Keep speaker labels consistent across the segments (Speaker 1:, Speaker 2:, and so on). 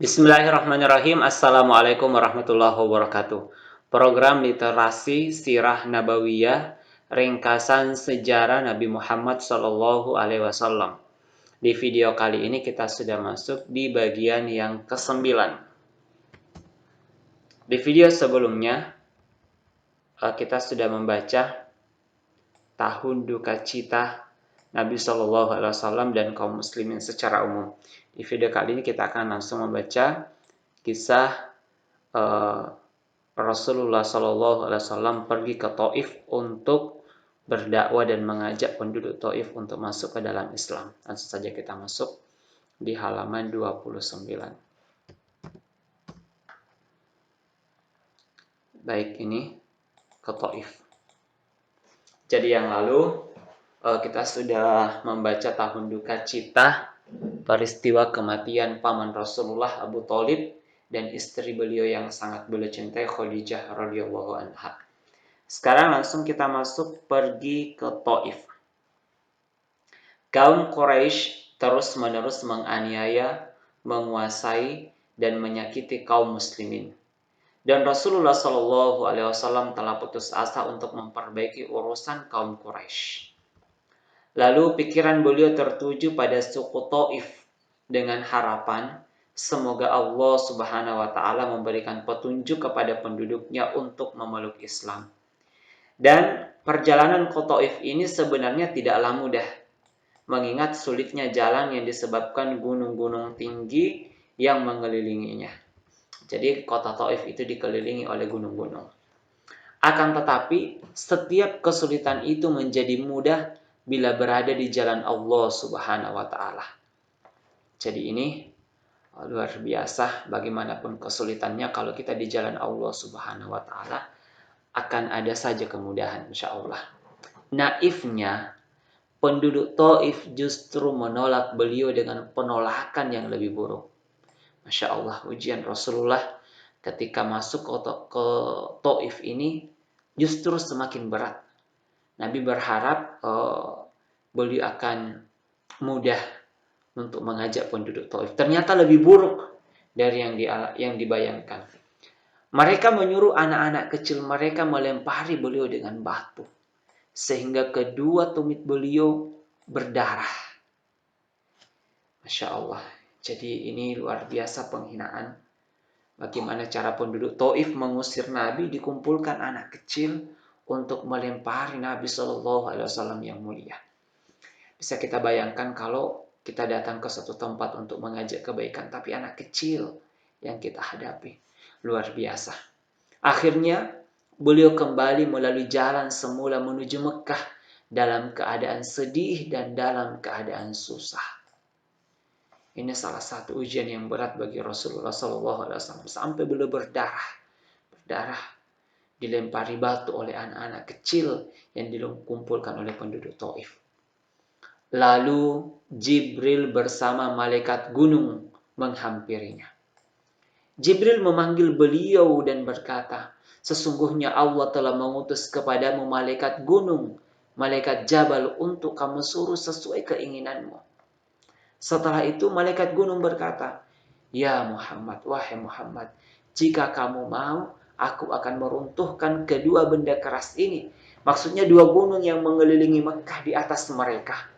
Speaker 1: Bismillahirrahmanirrahim. Assalamualaikum warahmatullahi wabarakatuh. Program Literasi Sirah Nabawiyah, ringkasan sejarah Nabi Muhammad SAW. Di video kali ini kita sudah masuk di bagian yang ke-9. Di video sebelumnya, kita sudah membaca tahun duka cita Nabi SAW dan kaum muslimin secara umum. Di video kali ini kita akan langsung membaca kisah Rasulullah SAW pergi ke Taif untuk berdakwah dan mengajak penduduk Taif untuk masuk ke dalam Islam. Langsung saja kita masuk di halaman 29. Baik, ini ke Taif. Jadi yang lalu kita sudah membaca tahun duka cita peristiwa kematian paman Rasulullah Abu Thalib dan istri beliau yang sangat beliau cintai Khadijah radhiyallahu anha. Sekarang langsung kita masuk pergi ke Taif. Kaum Quraisy terus-menerus menganiaya, menguasai dan menyakiti kaum muslimin. Dan Rasulullah SAW telah putus asa untuk memperbaiki urusan kaum Quraisy. Lalu pikiran beliau tertuju pada suku Taif dengan harapan semoga Allah Subhanahu wa taala memberikan petunjuk kepada penduduknya untuk memeluk Islam. Dan perjalanan ke Taif ini sebenarnya tidaklah mudah, mengingat sulitnya jalan yang disebabkan gunung-gunung tinggi yang mengelilinginya. Jadi kota Taif itu dikelilingi oleh gunung-gunung. Akan tetapi setiap kesulitan itu menjadi mudah bila berada di jalan Allah Subhanahu wa taala. Jadi ini luar biasa, bagaimanapun kesulitannya kalau kita di jalan Allah Subhanahu wa taala akan ada saja kemudahan insyaallah. Naifnya penduduk Taif justru menolak beliau dengan penolakan yang lebih buruk. Masya Allah, ujian Rasulullah ketika masuk ke Taif ini justru semakin berat. Nabi berharap beliau akan mudah untuk mengajak penduduk Taif. Ternyata lebih buruk dari yang dibayangkan. Mereka menyuruh anak-anak kecil mereka melempari beliau dengan batu, sehingga kedua tumit beliau berdarah. Masya Allah. Jadi ini luar biasa penghinaan. Bagaimana cara penduduk Taif mengusir Nabi, dikumpulkan anak kecil untuk melempari Nabi SAW yang mulia. Bisa kita bayangkan kalau kita datang ke suatu tempat untuk mengajak kebaikan, tapi anak kecil yang kita hadapi. Luar biasa. Akhirnya beliau kembali melalui jalan semula menuju Mekah dalam keadaan sedih dan dalam keadaan susah. Ini salah satu ujian yang berat bagi Rasulullah SAW. Sampai beliau berdarah, dilempari batu oleh anak-anak kecil yang dikumpulkan oleh penduduk Taif. Lalu Jibril bersama malaikat gunung menghampirinya. Jibril memanggil beliau dan berkata, sesungguhnya Allah telah mengutus kepadamu malaikat gunung, malaikat Jabal untuk kamu suruh sesuai keinginanmu. Setelah itu malaikat gunung berkata, ya Muhammad, wahai Muhammad, jika kamu mau, aku akan meruntuhkan kedua benda keras ini. Maksudnya dua gunung yang mengelilingi Mekah di atas mereka.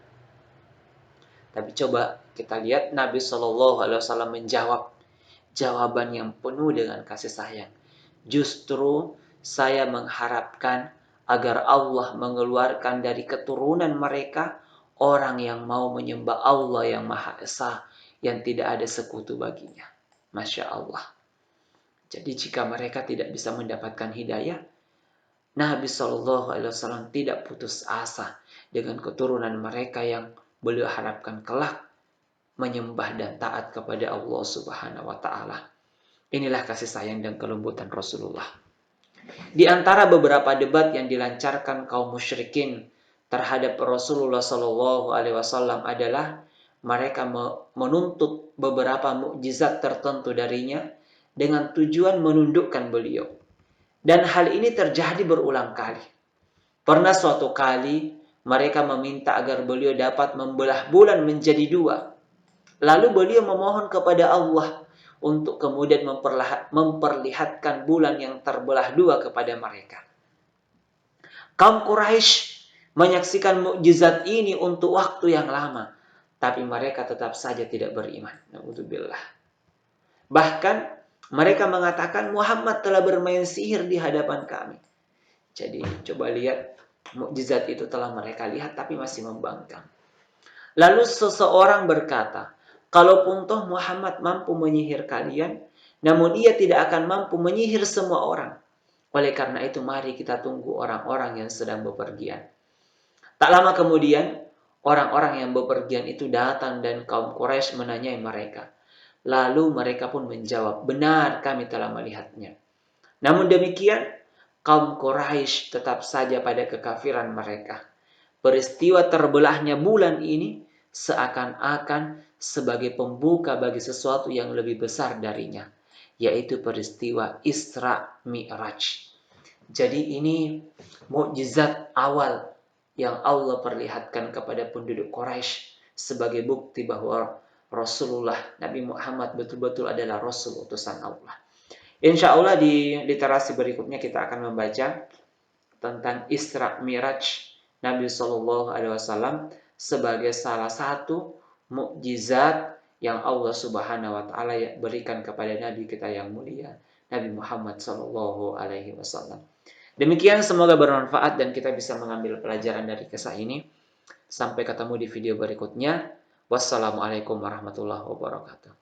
Speaker 1: Tapi coba kita lihat Nabi SAW menjawab jawaban yang penuh dengan kasih sayang. Justru saya mengharapkan agar Allah mengeluarkan dari keturunan mereka orang yang mau menyembah Allah yang Maha Esa, yang tidak ada sekutu baginya. Masya Allah. Jadi jika mereka tidak bisa mendapatkan hidayah, Nabi SAW tidak putus asa dengan keturunan mereka yang beliau harapkan kelak menyembah dan taat kepada Allah Subhanahu wa taala. Inilah kasih sayang dan kelembutan Rasulullah. Di antara beberapa debat yang dilancarkan kaum musyrikin terhadap Rasulullah SAW adalah mereka menuntut beberapa mukjizat tertentu darinya dengan tujuan menundukkan beliau. Dan hal ini terjadi berulang kali. Pernah suatu kali mereka meminta agar beliau dapat membelah bulan menjadi dua. Lalu beliau memohon kepada Allah untuk kemudian memperlihatkan bulan yang terbelah dua kepada mereka. Kaum Quraisy menyaksikan mukjizat ini untuk waktu yang lama, tapi mereka tetap saja tidak beriman. Na'udzubillah. Bahkan mereka mengatakan Muhammad telah bermain sihir di hadapan kami. Jadi coba lihat, mukjizat itu telah mereka lihat tapi masih membangkang. Lalu seseorang berkata, kalaupun toh Muhammad mampu menyihir kalian, namun ia tidak akan mampu menyihir semua orang. Oleh karena itu mari kita tunggu orang-orang yang sedang bepergian. Tak lama kemudian, orang-orang yang bepergian itu datang dan kaum Quraisy menanyai mereka. Lalu mereka pun menjawab, benar kami telah melihatnya. Namun demikian, kaum Quraisy tetap saja pada kekafiran mereka. Peristiwa terbelahnya bulan ini seakan-akan sebagai pembuka bagi sesuatu yang lebih besar darinya, yaitu peristiwa Isra Mi'raj. Jadi ini mukjizat awal yang Allah perlihatkan kepada penduduk Quraisy sebagai bukti bahwa Rasulullah Nabi Muhammad betul-betul adalah Rasul utusan Allah. Insya Allah di literasi berikutnya kita akan membaca tentang Isra Mi'raj Nabi Shallallahu Alaihi Wasallam sebagai salah satu mukjizat yang Allah Subhanahu Wa Taala berikan kepada Nabi kita yang mulia Nabi Muhammad Shallallahu Alaihi Wasallam. Demikian, semoga bermanfaat dan kita bisa mengambil pelajaran dari kisah ini. Sampai ketemu di video berikutnya. Wassalamualaikum warahmatullahi wabarakatuh.